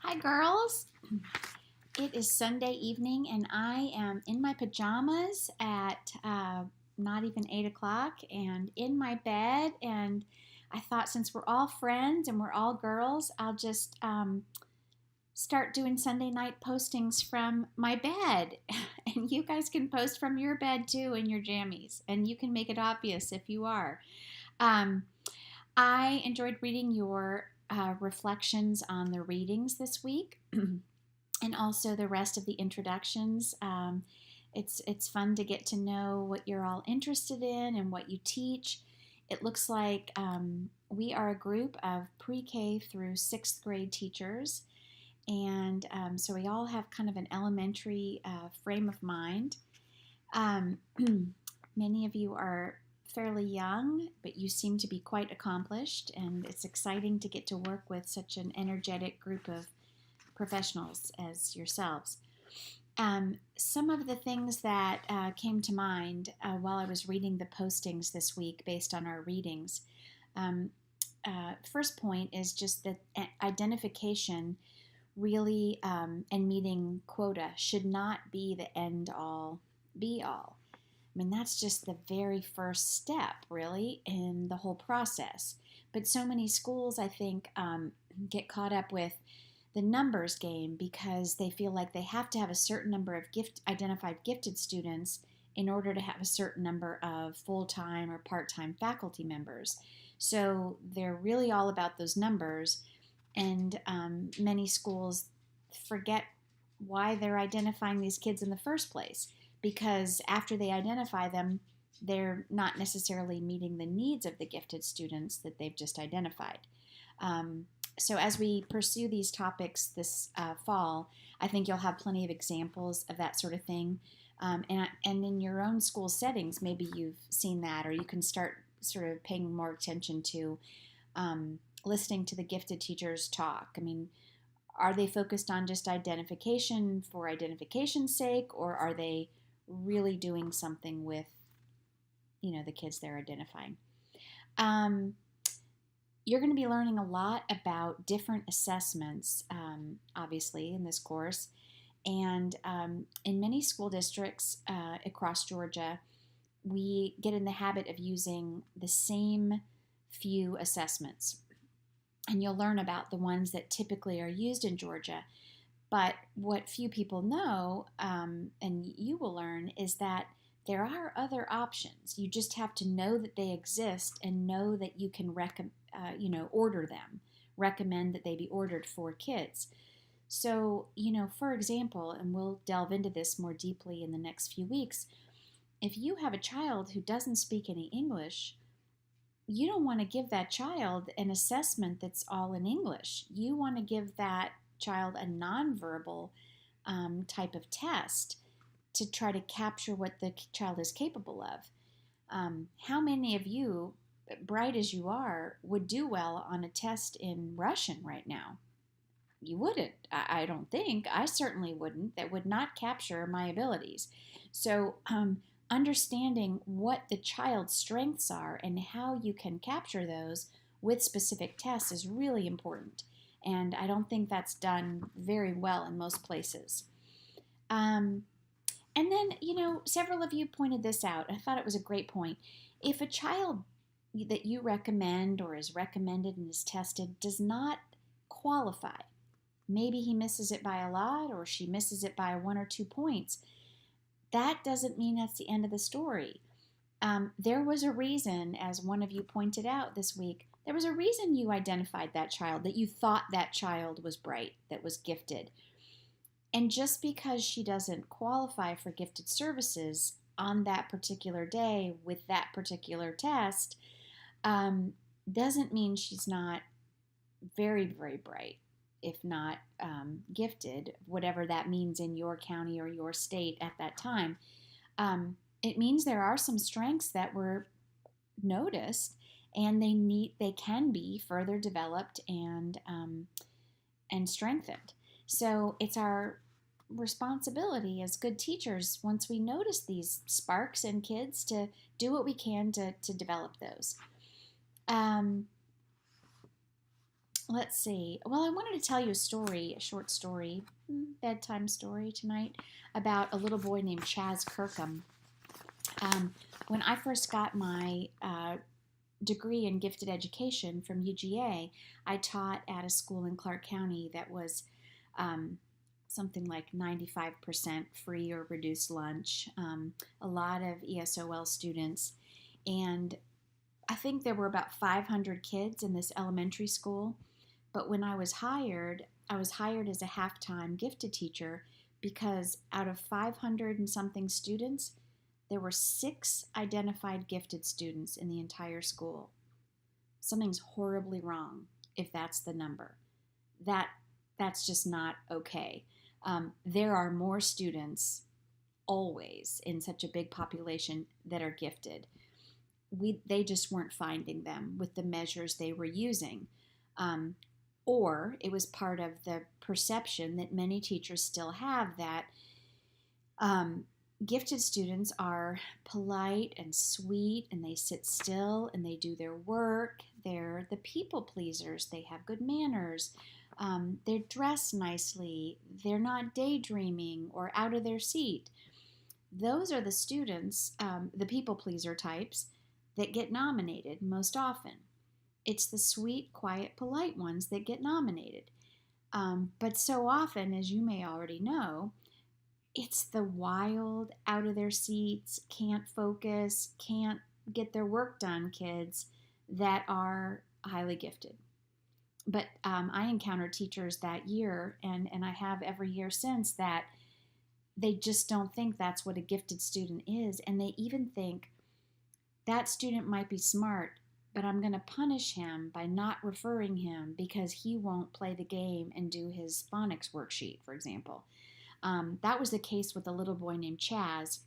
Hi, girls. It is Sunday evening, and I am in my pajamas at not even 8 o'clock and in my bed. And I thought since we're all friends and we're all girls, I'll just start doing Sunday night postings from my bed. And you guys can post from your bed too in your jammies, and you can make it obvious if you are. Um, I enjoyed reading your reflections on the readings this week. And also the rest of the introductions. It's fun to get to know what you're all interested in and what you teach. It looks like we are a group of pre-K through sixth grade teachers, and so we all have kind of an elementary frame of mind. Um, Many of you are fairly young, but you seem to be quite accomplished, and it's exciting to get to work with such an energetic group of professionals as yourselves. Some of the things that came to mind while I was reading the postings this week based on our readings. Um, First point is just that identification really and meeting quota should not be the end all be all. I mean, that's just the very first step, really, in the whole process. But so many schools, I think, get caught up with the numbers game because they feel like they have to have a certain number of identified gifted students in order to have a certain number of full-time or part-time faculty members. So they're really all about those numbers, and many schools forget why they're identifying these kids in the first place, because after they identify them, they're not necessarily meeting the needs of the gifted students that they've just identified. So as we pursue these topics this fall, I think you'll have plenty of examples of that sort of thing. And in your own school settings, maybe you've seen that, or you can start sort of paying more attention to listening to the gifted teachers talk. I mean, are they focused on just identification for identification's sake, or are they really doing something with, the kids they're identifying? You're going to be learning a lot about different assessments, obviously, in this course. And in many school districts across Georgia, we get in the habit of using the same few assessments. And you'll learn about the ones that typically are used in Georgia. But what few people know, and you will learn, is that there are other options. You just have to know that they exist and know that you can order them, recommend that they be ordered for kids. So, for example, and we'll delve into this more deeply in the next few weeks, if you have a child who doesn't speak any English, you don't want to give that child an assessment that's all in English. You want to give that child a nonverbal type of test to try to capture what the child is capable of. How many of you, bright as you are, would do well on a test in Russian right now? You wouldn't. I don't think. I certainly wouldn't. That would not capture my abilities. So, understanding what the child's strengths are and how you can capture those with specific tests is really important. And I don't think that's done very well in most places. And then, several of you pointed this out. I thought it was a great point. If a child that you recommend or is recommended and is tested does not qualify, maybe he misses it by a lot or she misses it by 1 or 2 points, that doesn't mean that's the end of the story. There was a reason, as one of you pointed out this week, there was a reason you identified that child, that you thought that child was bright, that was gifted. And just because she doesn't qualify for gifted services on that particular day with that particular test doesn't mean she's not very, very bright, if not gifted, whatever that means in your county or your state at that time. It means there are some strengths that were noticed, and they can be further developed and strengthened. So it's our responsibility as good teachers, once we notice these sparks in kids, to do what we can to develop those. Let's see. Well, I wanted to tell you a story, a short story, bedtime story tonight about a little boy named Chaz Kirkham. Um, when I first got my degree in gifted education from UGA, I taught at a school in Clark County that was um, something like 95% free or reduced lunch, a lot of ESOL students. And I think there were about 500 kids in this elementary school. But when I was hired as a half-time gifted teacher because out of 500 and something students, there were 6 identified gifted students in the entire school. Something's horribly wrong if that's the number. That that's just not okay. There are more students always in such a big population that are gifted. They just weren't finding them with the measures they were using. Um, or it was part of the perception that many teachers still have that um, gifted students are polite and sweet and they sit still and they do their work. They're the people pleasers. They have good manners. They're dressed nicely. They're not daydreaming or out of their seat. Those are the students, the people pleaser types, that get nominated most often. It's the sweet, quiet, polite ones that get nominated. But so often, as you may already know, it's the wild, out of their seats, can't focus, can't get their work done kids that are highly gifted. But I encountered teachers that year, and I have every year since, that they just don't think that's what a gifted student is. And they even think that student might be smart, but I'm going to punish him by not referring him because he won't play the game and do his phonics worksheet, for example. That was the case with a little boy named Chaz.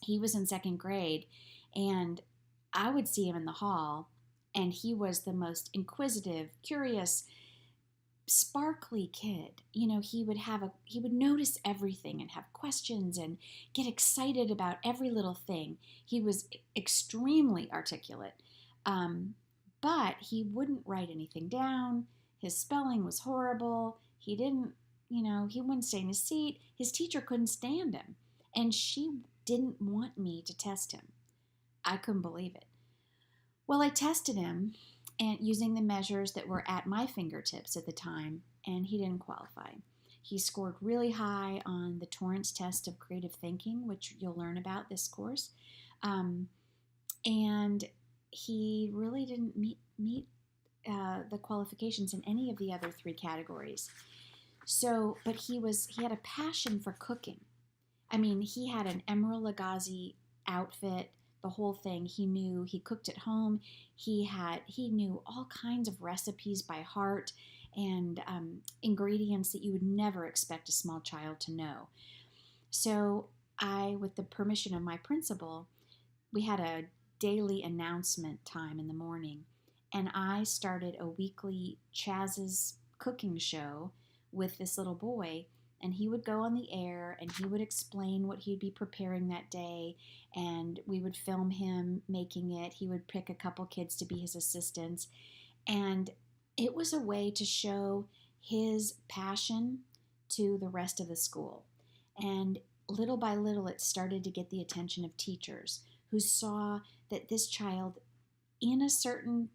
He was in second grade, and I would see him in the hall, and he was the most inquisitive, curious, sparkly kid. You know, he would notice everything and have questions and get excited about every little thing. He was extremely articulate, um, but he wouldn't write anything down. His spelling was horrible. He wouldn't stay in his seat. His teacher couldn't stand him, and she didn't want me to test him. I couldn't believe it. Well, I tested him and using the measures that were at my fingertips at the time, and he didn't qualify. He scored really high on the Torrance test of creative thinking, which you'll learn about this course, um, and he really didn't meet the qualifications in any of the other 3 categories. So, but he had a passion for cooking. I mean, he had an Emeril Lagasse outfit, the whole thing. He cooked at home. He knew all kinds of recipes by heart and ingredients that you would never expect a small child to know. So with the permission of my principal, we had a daily announcement time in the morning, and I started a weekly Chaz's cooking show with this little boy, and he would go on the air and he would explain what he'd be preparing that day, and we would film him making it. He would pick a couple kids to be his assistants, and it was a way to show his passion to the rest of the school. And little by little, it started to get the attention of teachers who saw that this child, in a certain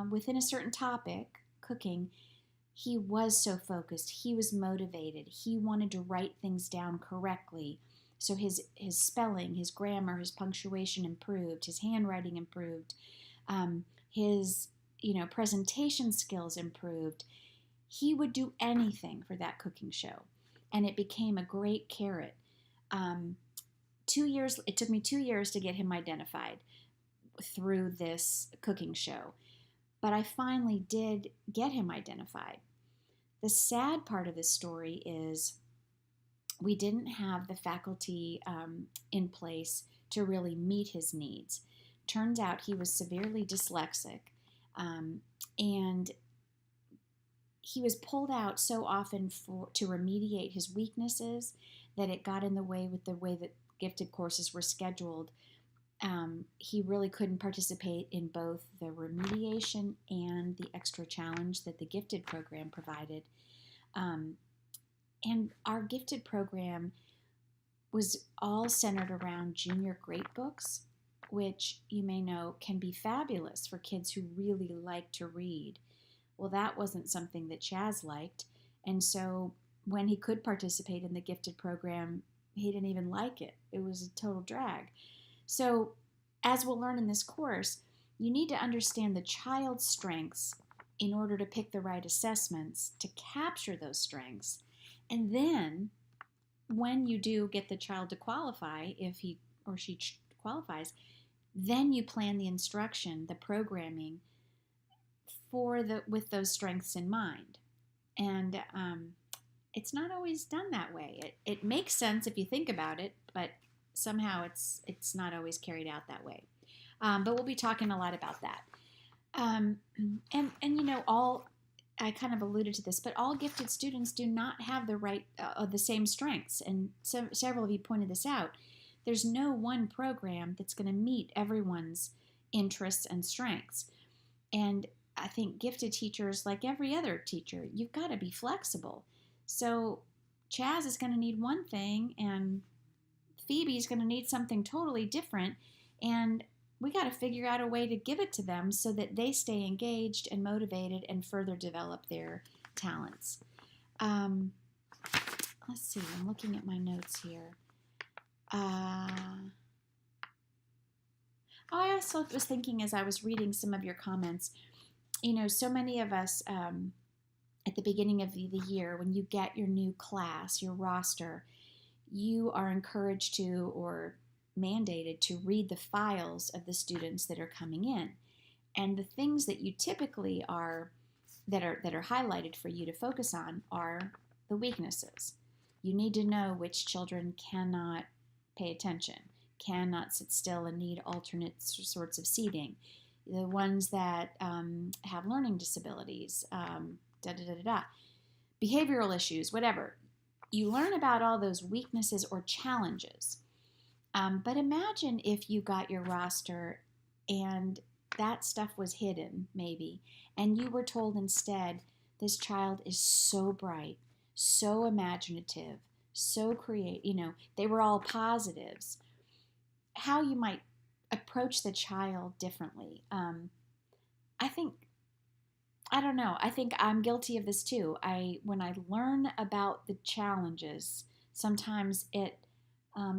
within a certain topic, cooking, he was so focused. He was motivated. He wanted to write things down correctly. So his spelling, his grammar, his punctuation improved. His handwriting improved. His presentation skills improved. He would do anything for that cooking show, and it became a great carrot. 2 years. It took me 2 years to get him identified through this cooking show, but I finally did get him identified. The sad part of this story is we didn't have the faculty in place to really meet his needs. Turns out he was severely dyslexic, and he was pulled out so often to remediate his weaknesses that it got in the way with the way that gifted courses were scheduled. he really couldn't participate in both the remediation and the extra challenge that the gifted program provided. Um, and our gifted program was all centered around junior grade books, which you may know can be fabulous for kids who really like to read. Well, that wasn't something that Chaz liked. And so when he could participate in the gifted program, he didn't even like it. It was a total drag. So, as we'll learn in this course, you need to understand the child's strengths in order to pick the right assessments to capture those strengths. And then, when you do get the child to qualify, if he or she qualifies, then you plan the instruction, the programming with those strengths in mind. And it's not always done that way. It makes sense if you think about it, but somehow it's not always carried out that way. But we'll be talking a lot about that. And you know, I kind of alluded to this, but all gifted students do not have the same strengths, and several of you pointed this out. There's no one program that's going to meet everyone's interests and strengths. And I think gifted teachers, like every other teacher, you've got to be flexible. So Chaz is going to need one thing, and Phoebe's going to need something totally different. And we got to figure out a way to give it to them so that they stay engaged and motivated and further develop their talents. Let's see, I'm looking at my notes here. I also was thinking as I was reading some of your comments, you know, so many of us at the beginning of the year, when you get your new class, your roster, you are encouraged to or mandated to read the files of the students that are coming in. And the things that you typically that are highlighted for you to focus on are the weaknesses. You need to know which children cannot pay attention, cannot sit still and need alternate sorts of seating. The ones that have learning disabilities, behavioral issues, whatever. You learn about all those weaknesses or challenges. But imagine if you got your roster and that stuff was hidden, maybe, and you were told instead, this child is so bright, so imaginative, so creative, you know, they were all positives. How you might approach the child differently. I don't know. I think I'm guilty of this too. When I learn about the challenges, sometimes it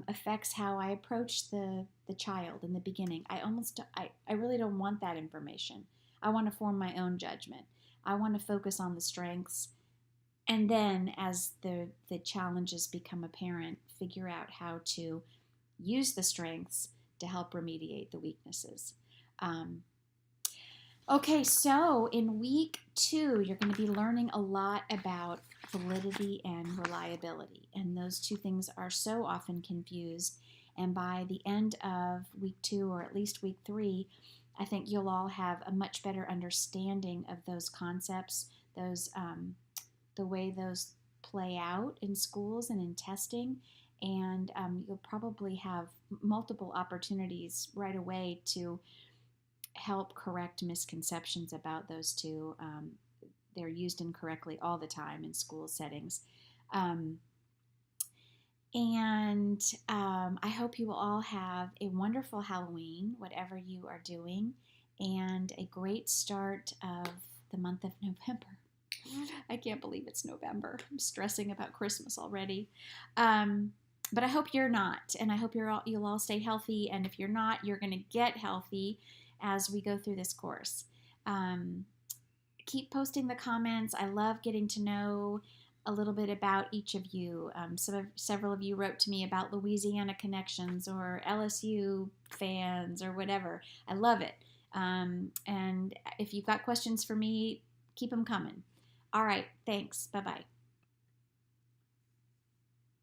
affects how I approach the child in the beginning. I really don't want that information. I want to form my own judgment. I want to focus on the strengths, and then as the challenges become apparent, figure out how to use the strengths to help remediate the weaknesses. Okay, so in week 2, you're going to be learning a lot about validity and reliability. And those two things are so often confused. And by the end of week 2, or at least week 3, I think you'll all have a much better understanding of those concepts, the way those play out in schools and in testing. And you'll probably have multiple opportunities right away to help correct misconceptions about those two. They're used incorrectly all the time in school settings. I hope you will all have a wonderful Halloween, whatever you are doing, and a great start of the month of November. I can't believe it's November. I'm stressing about Christmas already. But I hope you're not, and I hope you'll all stay healthy, and if you're not, you're going to get healthy as we go through this course. Keep posting the comments. I love getting to know a little bit about each of you. Several of you wrote to me about Louisiana connections or LSU fans or whatever. I love it. And if you've got questions for me, keep them coming. All right, thanks. Bye-bye.